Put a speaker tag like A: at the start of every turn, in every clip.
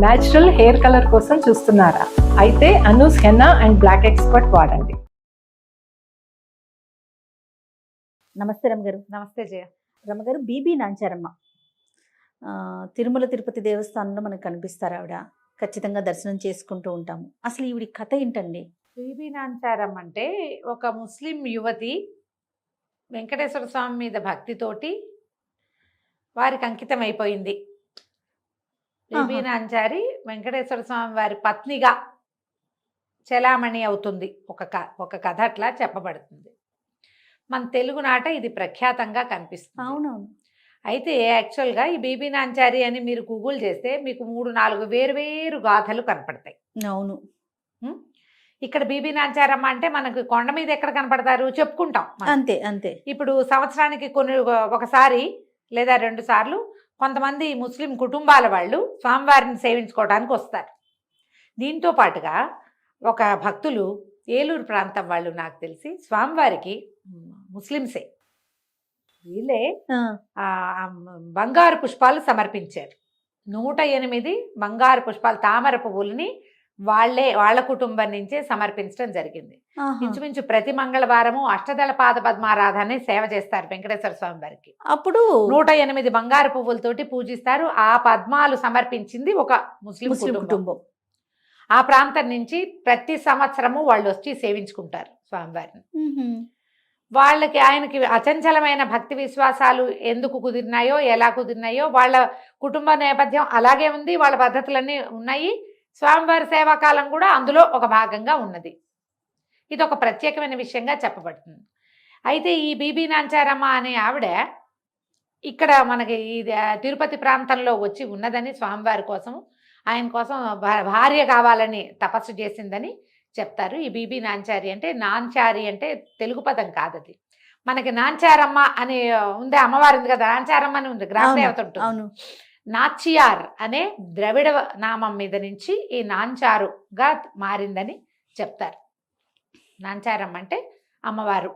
A: Natural hair colour కోసం చూస్తున్నారా? అయితే Anoos henna and black expert వాడండి.
B: నమస్తే రమ్మగారు.
C: నమస్తే జయ.
B: రమ్మగారు, బీబీ నాంచారమ్మ తిరుమల తిరుపతి దేవస్థానంలో మనకు కనిపిస్తారు. ఆవిడ ఖచ్చితంగా దర్శనం చేసుకుంటూ ఉంటాము. అసలు ఈవిడి కథ ఏంటండి?
C: బీబీ నాంచారం అంటే ఒక ముస్లిం యువతి వెంకటేశ్వర స్వామి మీద భక్తితోటి వారికి అంకితం అయిపోయింది. బీబీ నాంచారి వెంకటేశ్వర స్వామి వారి పత్నిగా చలామణి అవుతుంది. ఒక కథ అట్లా చెప్పబడుతుంది. మన తెలుగు నాట ఇది ప్రఖ్యాతంగా కనిపిస్తుంది.
B: అవునవును.
C: అయితే యాక్చువల్గా ఈ బీబీ నాంచారి అని మీరు గూగుల్ చేస్తే మీకు 3-4 వేరు గాథలు కనపడతాయి.
B: అవును.
C: ఇక్కడ బీబీ నాంచారమ్మ అంటే మనకు కొండ మీద ఎక్కడ కనపడతారు చెప్పుకుంటాం.
B: అంతే అంతే.
C: ఇప్పుడు సంవత్సరానికి ఒకసారి లేదా 2 సార్లు కొంతమంది ముస్లిం కుటుంబాల వాళ్ళు స్వామివారిని సేవించుకోవడానికి వస్తారు. దీంతో పాటుగా ఒక భక్తులు ఏలూరు ప్రాంతం వాళ్ళు నాకు తెలిసి స్వామివారికి ముస్లింసే వీళ్ళే బంగారు పుష్పాలు సమర్పించారు. 108 బంగారు పుష్పాలు తామర పువ్వులని వాళ్ళ కుటుంబం నుంచే సమర్పించడం జరిగింది. ఇంచుమించు ప్రతి మంగళవారము అష్టదళ పాద పద్మారాధన సేవ చేస్తారు వెంకటేశ్వర స్వామి వారికి.
B: అప్పుడు
C: 108 బంగారు పువ్వులతోటి పూజిస్తారు. ఆ పద్మాలు సమర్పించింది ఒక ముస్లిం కుటుంబం. ఆ ప్రాంతం నుంచి ప్రతి సంవత్సరము వాళ్ళు వచ్చి సేవించుకుంటారు స్వామివారిని. వాళ్ళకి ఆయనకి అచంచలమైన భక్తి విశ్వాసాలు ఎందుకు కుదిరినాయో, ఎలా కుదిరినాయో, వాళ్ళ కుటుంబ నేపథ్యం అలాగే ఉంది, వాళ్ళ పద్ధతులన్నీ ఉన్నాయి. స్వామివారి సేవాకాలం కూడా అందులో ఒక భాగంగా ఉన్నది. ఇది ఒక ప్రత్యేకమైన విషయంగా చెప్పబడుతుంది. అయితే ఈ బీబీ నాంచారమ్మ అనే ఆవిడ ఇక్కడ మనకి ఈ తిరుపతి ప్రాంతంలో వచ్చి ఉన్నదని, స్వామివారి కోసం ఆయన కోసం భార్య కావాలని తపస్సు చేసిందని చెప్తారు. ఈ బీబీ నాంచారి అంటే, నాంచారి అంటే తెలుగు పదం కాదు, అది మనకి నాంచారమ్మ అని ఉంది, అమ్మవారి ఉంది కదా, నాంచారమ్మ అని ఉంది, గ్రామదేవత ఉంటుంది. నాచియార్ అనే ద్రవిడ నామం మీద నుంచి ఈ నాంచారుగా మారిందని చెప్తారు. నాంచారమ్మ అంటే అమ్మవారు.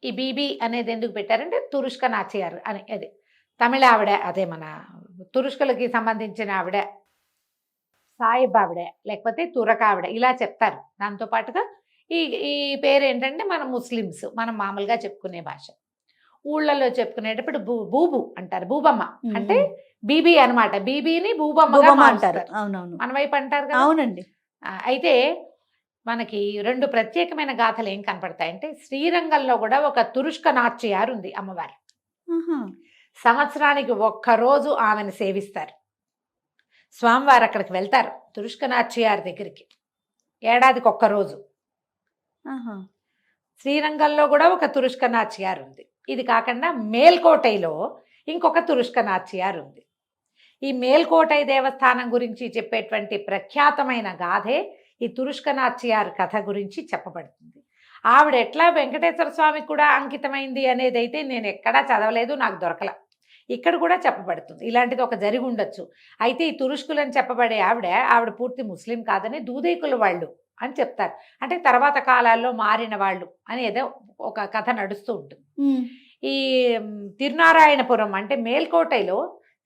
C: ఈ బీబీ అనేది ఎందుకు పెట్టారంటే తురుష్క నాచియార్ అని, అది తమిళ ఆవిడ, అదే మన తురుష్కలకి సంబంధించిన ఆవిడ, సాయిబ్ ఆవిడ లేకపోతే తురక ఆవిడ ఇలా చెప్తారు. దాంతోపాటుగా ఈ పేరు ఏంటంటే మన ముస్లిమ్స్ మనం మామూలుగా చెప్పుకునే భాష, ఊళ్ళల్లో చెప్పుకునేటప్పుడు బూబు అంటారు, బూబమ్మ అంటే బీబీ అనమాట. బీబీని బూబమ్మగా అంటారు.
B: అవునవును,
C: మన వైపు అంటారు కదా.
B: అవునండి.
C: అయితే మనకి 2 ప్రత్యేకమైన గాథలు ఏం కనపడతాయంటే, శ్రీరంగంలో కూడా ఒక తురుష్క నాట్యారు ఉంది అమ్మవారు. సంవత్సరానికి ఒక్కరోజు ఆమెను సేవిస్తారు. స్వామివారు అక్కడికి వెళ్తారు తురుష్క నాట్యారి దగ్గరికి, ఏడాదికి ఒక్కరోజు. శ్రీరంగంలో కూడా ఒక తురుష్క నాట్యారు ఉంది. ఇది కాకుండా మేల్కోటైలో ఇంకొక తురుష్క నాట్యారు ఉంది. ఈ మేల్కోటై దేవస్థానం గురించి చెప్పేటువంటి ప్రఖ్యాతమైన గాథే ఈ తురుష్క నాట్యారు కథ గురించి చెప్పబడుతుంది. ఆవిడ ఎట్లా వెంకటేశ్వర స్వామికి కూడా అంకితమైంది అనేది అయితే నేను ఎక్కడా చదవలేదు, నాకు దొరకల. ఇక్కడ కూడా చెప్పబడుతుంది, ఇలాంటిది ఒక జరిగి ఉండొచ్చు. అయితే ఈ తురుష్కులని చెప్పబడే ఆవిడ పూర్తి ముస్లిం కాదని దూదేకుల వాళ్ళు అని చెప్తారు. అంటే తర్వాత కాలాల్లో మారిన వాళ్ళు అని ఏదో ఒక కథ నడుస్తూ ఉంటుంది. ఈ తిరునారాయణపురం అంటే మేల్కోటైలో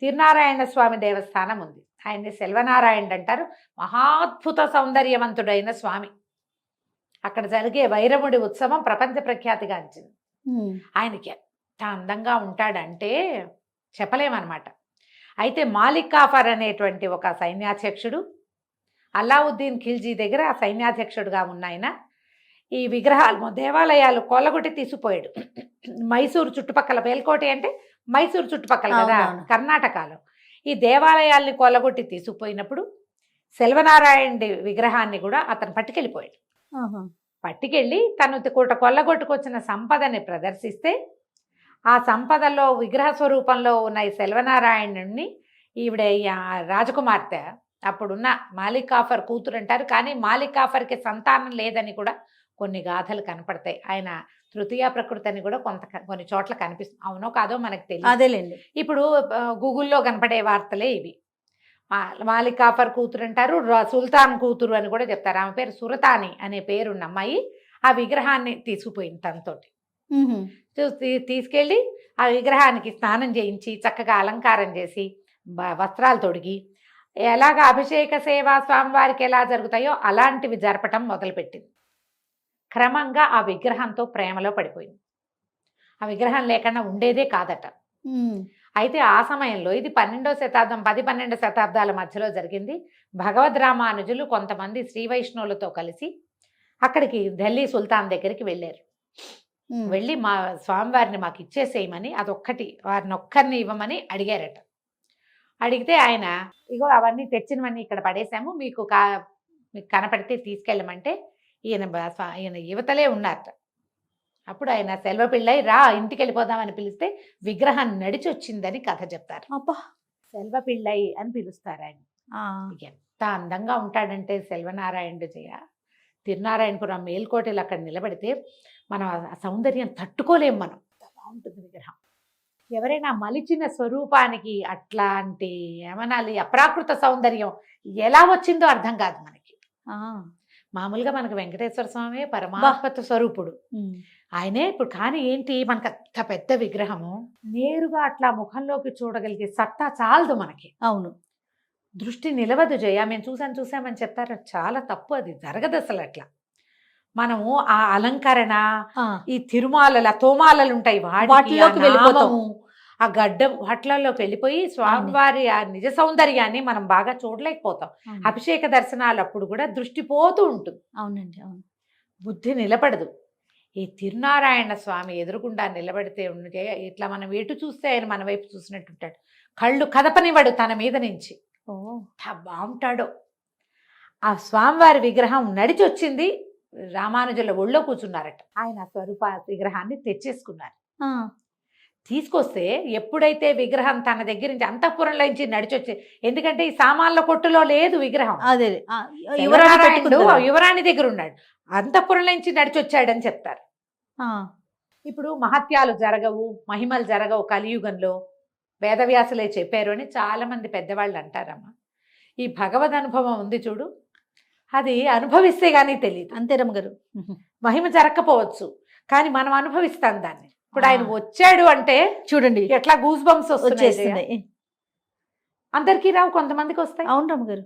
C: తిరునారాయణ స్వామి దేవస్థానం ఉంది. ఆయన్ని సెల్వనారాయణ అంటారు. మహాద్భుత సౌందర్యవంతుడైన స్వామి. అక్కడ జరిగే వైరముడి ఉత్సవం ప్రపంచ ప్రఖ్యాతిగాంచింది. ఆయనకి ఎంత అందంగా ఉంటాడంటే చెప్పలేమన్నమాట. అయితే మాలిక్ కాఫర్ అనేటువంటి ఒక సైన్యాధ్యక్షుడు అల్లావుద్దీన్ ఖిల్జీ దగ్గర ఆ సైన్యాధ్యక్షుడుగా ఉన్న ఆయన ఈ విగ్రహాలు దేవాలయాలు కొల్లగొట్టి తీసుకుపోయాడు. మైసూరు చుట్టుపక్కల, మేల్కోట అంటే మైసూరు చుట్టుపక్కల కదా కర్ణాటకలో. ఈ దేవాలయాల్ని కొల్లగొట్టి తీసుకుపోయినప్పుడు సెల్వనారాయణ విగ్రహాన్ని కూడా అతను పట్టుకెళ్ళిపోయాడు. పట్టుకెళ్ళి తను కొల్లగొట్టుకొచ్చిన సంపదని ప్రదర్శిస్తే ఆ సంపదలో విగ్రహ స్వరూపంలో ఉన్న ఈ సెల్వనారాయణుడిని ఈవిడ రాజకుమార్తె అప్పుడున్న మాలిక్ కాఫర్ కూతురు అంటారు. కానీ మాలిక్ కాఫర్కి సంతానం లేదని కూడా కొన్ని గాథలు కనపడతాయి. ఆయన తృతీయ ప్రకృతి అని కూడా కొన్ని చోట్ల కనిపిస్తుంది. అవునో కాదో మనకు తెలియదు.
B: అదేలేండి.
C: ఇప్పుడు గూగుల్లో కనపడే వార్తలే ఇవి. మాలిక్ కాఫర్ కూతురు అంటారు, సుల్తాన్ కూతురు అని కూడా చెప్తారు. ఆమె పేరు సురతాని అనే పేరున్న అమ్మాయి ఆ విగ్రహాన్ని తీసుకుపోయింది తనతోటి. తీసుకెళ్ళి ఆ విగ్రహానికి స్నానం చేయించి చక్కగా అలంకారం చేసి వస్త్రాలు తొడిగి ఎలాగ అభిషేక సేవ స్వామివారికి ఎలా జరుగుతాయో అలాంటివి జరపటం మొదలుపెట్టింది. క్రమంగా ఆ విగ్రహంతో ప్రేమలో పడిపోయింది. ఆ విగ్రహం లేకుండా ఉండేదే కాదట. అయితే ఆ సమయంలో ఇది 12వ శతాబ్దం 10-12 శతాబ్దాల మధ్యలో జరిగింది. భగవద్ రామానుజులు కొంతమంది శ్రీ వైష్ణవులతో కలిసి అక్కడికి ఢిల్లీ సుల్తాన్ దగ్గరికి వెళ్ళారు. వెళ్ళి మా స్వామివారిని మాకు ఇచ్చేసేయమని, అదొక్కటి వారిని ఒక్కరిని ఇవ్వమని అడిగారట. అడిగితే ఆయన, ఇగో అవన్నీ తెచ్చినవన్నీ ఇక్కడ పడేసాము, మీకు కనపడితే తీసుకెళ్ళమంటే ఈయన యువతలే ఉన్నారట. అప్పుడు ఆయన సెల్వ పిళ్ళై రా ఇంటికి వెళ్ళిపోదామని పిలిస్తే విగ్రహం నడిచి వచ్చిందని కథ చెప్తారు.
B: అబ్బా,
C: సెల్వ పిళ్ళై అని పిలుస్తారు ఆయన. ఎంత అందంగా ఉంటాడంటే సెల్వనారాయణుడు జయ. తిరునారాయణపురం మేల్కోటలు అక్కడ నిలబడితే మనం ఆ సౌందర్యం తట్టుకోలేం. మనం బాగుంటుంది విగ్రహం. ఎవరైనా మలిచిన స్వరూపానికి అట్లాంటి ఏమనాలి అప్రాకృత సౌందర్యం ఎలా వచ్చిందో అర్థం కాదు మనకి. మామూలుగా మనకు వెంకటేశ్వర స్వామి పరమాత్మ స్వరూపుడు, ఆయనే. ఇప్పుడు కానీ ఏంటి, మనకు అంత పెద్ద విగ్రహము నేరుగా అట్లా ముఖంలోకి చూడగలిగే సత్తా చాలదు మనకి.
B: అవును,
C: దృష్టి నిలవదు జయ. మేము చూసామని చెప్తారు, చాలా తప్పు, అది జరగదు అసలు. అట్లా మనము ఆ అలంకరణ, ఈ తిరుమాలల తోమాలలు ఉంటాయి
B: వాటిలోకి వెళ్ళిపోతాము,
C: ఆ గడ్డం వాటిలోకి వెళ్ళిపోయి స్వామివారి ఆ నిజ సౌందర్యాన్ని మనం బాగా చూడలేకపోతాం. అభిషేక దర్శనాలు అప్పుడు కూడా దృష్టి పోతూ ఉంటుంది.
B: అవునండి, అవును,
C: బుద్ధి నిలబడదు. ఈ తిరునారాయణ స్వామి ఎదురుగుండా నిలబడితే ఉంటే ఇట్లా మనం ఎటు చూస్తే ఆయన మన వైపు చూసినట్టు ఉంటాడు. కళ్ళు కదపనివాడు తన మీద నుంచి. బాగుంటాడో. ఆ స్వామివారి విగ్రహం నడిచి వచ్చింది, రామానుజుల ఒళ్ళో కూర్చున్నారట. ఆయన స్వరూప విగ్రహాన్ని తెచ్చేసుకున్నారు. తీసుకొస్తే ఎప్పుడైతే విగ్రహం తన దగ్గర నుంచి అంతఃపురంలో నుంచి నడిచొచ్చి, ఎందుకంటే ఈ సామాన్ల కొట్టులో లేదు విగ్రహం,
B: అదే
C: యువరాణి దగ్గర ఉన్నాడు, అంతఃపురంలో నుంచి నడిచొచ్చాడని చెప్తారు. ఇప్పుడు మహత్యాలు జరగవు, మహిమలు జరగవు కలియుగంలో, వేదవ్యాసులే చెప్పారు అని చాలా మంది పెద్దవాళ్ళు అంటారమ్మా. ఈ భగవద్ అనుభవం ఉంది చూడు, అది అనుభవిస్తే గానీ తెలియదు.
B: అంతే రమ్మగారు,
C: మహిమ జరగకపోవచ్చు కానీ మనం అనుభవిస్తాం దాన్ని. ఇప్పుడు ఆయన వచ్చాడు అంటే చూడండి ఎట్లా గూస్ బంప్స్ వచ్చేస్తున్నాయి. అందరికీ రావు, కొంతమందికి వస్తాయి.
B: అవును రమ్మగారు,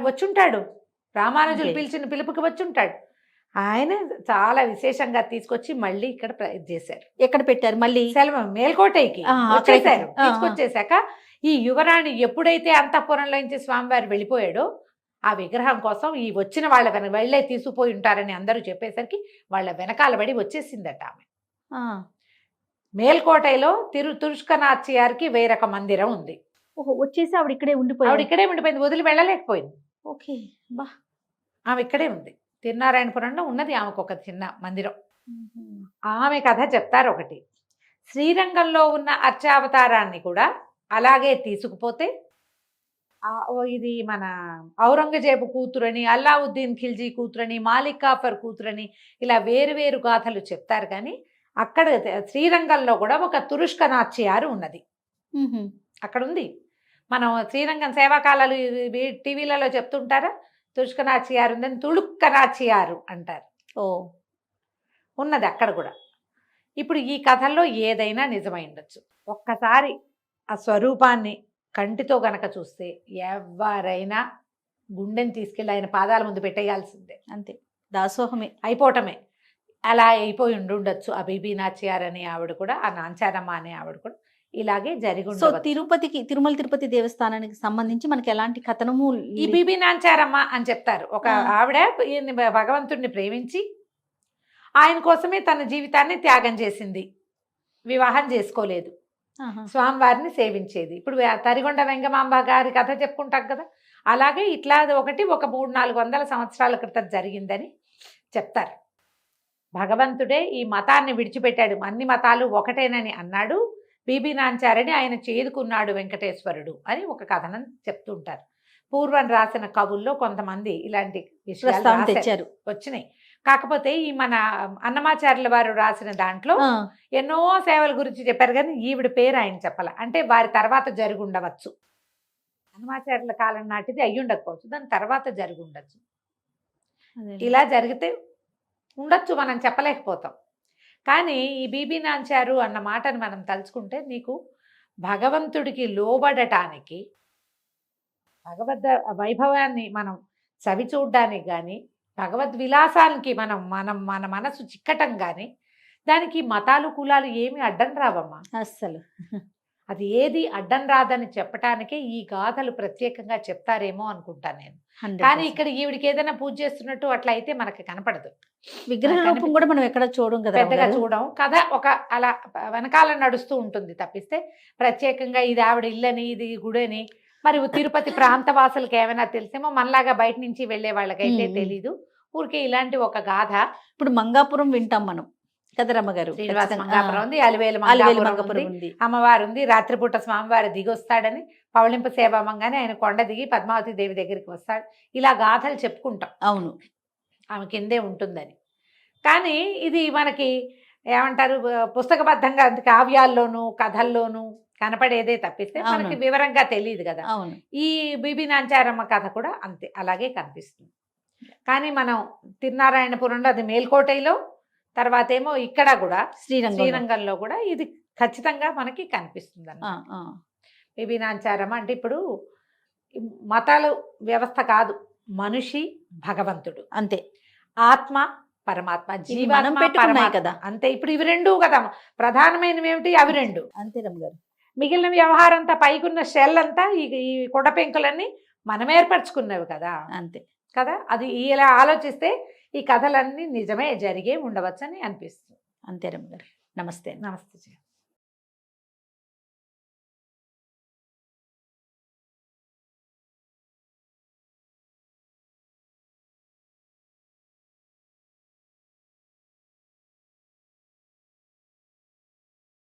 C: వచ్చుంటాడు, రామానుజులు పిలిచిన పిలుపుకి వచ్చుంటాడు. ఆయన చాలా విశేషంగా తీసుకొచ్చి మళ్ళీ ఇక్కడ చేశారు.
B: ఎక్కడ పెట్టారు మళ్ళీ?
C: సెలవు మేల్కోటైకి వచ్చేసారు. తీసుకొచ్చేసాక ఈ యువరాణి ఎప్పుడైతే అంతఃపురంలో నుంచి స్వామివారు వెళ్ళిపోయాడో ఆ విగ్రహం కోసం ఈ వచ్చిన వాళ్ళ వెళ్ళే తీసుకుపోయి ఉంటారని అందరూ చెప్పేసరికి వాళ్ళ వెనకాల పడి వచ్చేసిందట ఆమె. మేల్కోటైలో తురుష్కనాథ్యారికి వేరొక మందిరం ఉంది.
B: వచ్చేసి ఆవిడ ఇక్కడే
C: ఉండిపోయింది, వదిలి వెళ్ళలేకపోయింది.
B: ఓకే, బా,
C: ఆమె ఇక్కడే ఉంది. తిరునారాయణపురంలో ఉన్నది ఆమెకు ఒక చిన్న మందిరం. ఆమె కథ చెప్తారు ఒకటి. శ్రీరంగంలో ఉన్న అర్చావతారాన్ని కూడా అలాగే తీసుకుపోతే ఇది మన ఔరంగజేబు కూతురని, అల్లావుద్దీన్ ఖిల్జీ కూతురని, మాలిక్ కాఫర్ కూతురని ఇలా వేరు గాథలు చెప్తారు. కానీ అక్కడ శ్రీరంగంలో కూడా ఒక తురుష్కనాథ్యారు ఉన్నది. అక్కడ ఉంది. మనం శ్రీరంగం సేవాకాలాలు టీవీలలో చెప్తుంటారా, తురుష్కనాథ్యారు ఉందని తుళుక్కనాథ్యారు అంటారు. ఉన్నది అక్కడ కూడా. ఇప్పుడు ఈ కథల్లో ఏదైనా నిజమై ఉండొచ్చు. ఒక్కసారి ఆ స్వరూపాన్ని కంటితో గనక చూస్తే ఎవరైనా గుండెని తీసుకెళ్ళి ఆయన పాదాల ముందు పెట్టేయాల్సిందే.
B: అంతే, దాసోహమే
C: అయిపోవటమే. అలా అయిపోయి ఉండొచ్చు. ఆ బీబీ నాచ్యార్ అనే ఆవిడ కూడా, ఆ నాంచారమ్మ అనే ఆవిడ కూడా ఇలాగే జరిగి.
B: సో తిరుమల తిరుపతి దేవస్థానానికి సంబంధించి మనకి ఎలాంటి కథనము?
C: ఈ బీబీ నాంచారమ్మ అని చెప్తారు. ఒక ఆవిడ భగవంతుడిని ప్రేమించి ఆయన కోసమే తన జీవితాన్ని త్యాగం చేసింది. వివాహం చేసుకోలేదు, స్వామివారిని సేవించేది. ఇప్పుడు తరిగొండ వెంగమాంబ గారి కథ చెప్పుకుంటాం కదా, అలాగే ఇట్లా ఒకటి ఒక 300-400 సంవత్సరాల క్రితం జరిగిందని చెప్తారు. భగవంతుడే ఈ మతాన్ని విడిచిపెట్టాడు, అన్ని మతాలు ఒకటేనని అన్నాడు. బీబీ నాంచారని ఆయన చేదుకున్నాడు వెంకటేశ్వరుడు అని ఒక కథనం చెప్తుంటారు. పూర్వం రాసిన కవుల్లో కొంతమంది ఇలాంటి విషయాలు తెచ్చారు, వచ్చినాయి. కాకపోతే ఈ మన అన్నమాచార్యుల వారు రాసిన దాంట్లో ఎన్నో సేవల గురించి చెప్పారు, కానీ ఈవిడ పేరు ఆయన చెప్పాల. అంటే వారి తర్వాత జరిగి ఉండవచ్చు. అన్నమాచార్యుల కాలం నాటిది అయ్యి ఉండకపోవచ్చు, దాని తర్వాత జరిగి ఉండొచ్చు. ఇలా జరిగితే ఉండొచ్చు, మనం చెప్పలేకపోతాం. కానీ ఈ బీబీ నాంచారు అన్న మాటను మనం తలుచుకుంటే నీకు భగవంతుడికి లోబడటానికి భగవద్ వైభవాన్ని మనం చవి చూడ్డానికి కానీ, భగవద్ విలాసానికి మనం మనం మన మనసు చిక్కటం కానీ, దానికి మతాలు కులాలు ఏమి అడ్డం రావమ్మా.
B: అస్సలు
C: అది ఏది అడ్డం రాదని చెప్పటానికే ఈ గాథలు ప్రత్యేకంగా చెప్తారేమో అనుకుంటాను నేను.
B: 100%.
C: కానీ ఇక్కడ ఈవిడికి ఏదైనా పూజ చేస్తున్నట్టు అట్లా అయితే మనకి కనపడదు.
B: విగ్రహ రూపం కూడా మనం ఎక్కడ చూడం కదా
C: పెద్దగా
B: రమ్మగారు.
C: చూడం. కథ ఒక అలా వెనకాల నడుస్తూ ఉంటుంది తప్పిస్తే ప్రత్యేకంగా ఇది ఆవిడ ఇల్లని, ఇది గుడని, మరి తిరుపతి ప్రాంత వాసులకి ఏమైనా తెలిసేమో, మనలాగా బయట నుంచి వెళ్ళే వాళ్ళకైతే తెలీదు. ఊరికే ఇలాంటి ఒక గాథ.
B: ఇప్పుడు మంగాపురం వింటాం మనం కదా రమ్మగారు.
C: శ్రీనివాస
B: ఖచ్చితంగా.
C: మంగాపురం ఉంది, అలివేలు
B: అలివేలు
C: మంగాపురం
B: మంగాపురం
C: ఉంది,
B: ఉంది.
C: అమ్మవారు ఉంది. రాత్రిపూట స్వామివారు దిగొస్తాడని పవళింపు సేవామంగానే ఆయన కొండ దిగి పద్మావతి దేవి దగ్గరికి వస్తాడు. ఇలా గాథలు చెప్పుకుంటాం
B: అవును.
C: ఆమె కిందే ఉంటుందని. కానీ ఇది మనకి ఏమంటారు, పుస్తకబద్ధంగా కావ్యాల్లోనూ కథల్లోనూ కనపడేదే తప్పిస్తే మనకి
B: అవును.
C: వివరంగా తెలియదు కదా.
B: అవును.
C: ఈ బీబీ నాంచారమ్మ కథ కూడా అంతే, అలాగే కనిపిస్తుంది. కానీ మనం తిరునారాయణపురంలో అది మేల్కోటైలో, తర్వాత ఏమో ఇక్కడ కూడా శ్రీరంగంలో కూడా ఇది ఖచ్చితంగా మనకి కనిపిస్తుంది అన్నమాట. బీబీ నాంచారమ్మ అంటే ఇప్పుడు మతాలు వ్యవస్థ కాదు, మనిషి భగవంతుడు
B: అంతే,
C: ఆత్మ పరమాత్మ,
B: మనం
C: జీవాత్మ
B: పెట్టుకున్నాయి
C: పరమాత్మ
B: కదా.
C: అంతే. ఇప్పుడు ఇవి రెండు కదా ప్రధానమైనవి, ఏమిటి అవి రెండు.
B: అంతే రమ్మగారు.
C: మిగిలిన వ్యవహారం అంతా పైకున్న షెల్ అంతా ఈ కొండ పెంకులన్నీ మనం ఏర్పరచుకున్నవి కదా.
B: అంతే
C: కదా. అది ఇలా ఆలోచిస్తే ఈ కథలన్నీ నిజమే జరిగే ఉండవచ్చని అనిపిస్తుంది.
B: అంతే రమ్మగారు. నమస్తే.
C: నమస్తే.